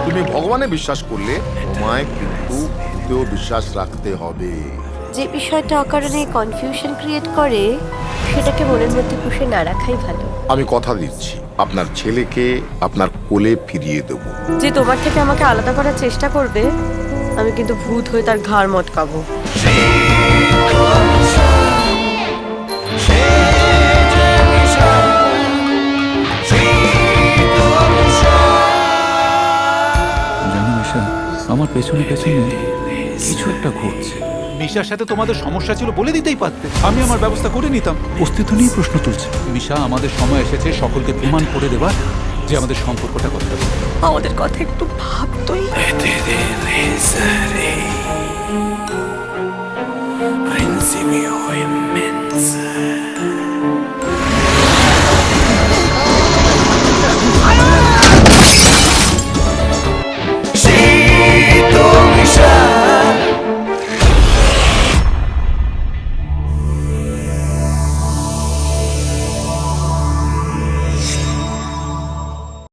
তুমি ভগবানে বিশ্বাস করলে তোমায় কিন্তু ভূতেও বিশ্বাস রাখতে হবে। যে বিষয়টা অকারণে কনফিউশন ক্রিয়েট করে সেটাকে মনের মধ্যে পুষে না রাখাই ভালো। আমি কথা দিচ্ছি আপনার ছেলেকে আপনার কোলে ফিরিয়ে দেব। যে তোমার থেকে আমাকে আলাদা করার চেষ্টা করবে আমি কিন্তু ভূত হয়ে তার ঘাড় মটকাবো। জানো মিশা, আমার পেছনে পেছনে কিছু একটা ঘটছে। মিশার সাথে তোমাদের সমস্যা ছিল বলে দিতেই পারতে, আমি আমার ব্যবস্থা করে নিতাম। অস্তিত্ব নিয়ে প্রশ্ন তুলছে। মিশা, আমাদের সময় এসেছে সকলকে প্রমাণ করে দেবার যে আমাদের সম্পর্কটা কথা। আমাদের কথা একটু ভাবতোই। Principio inmenso.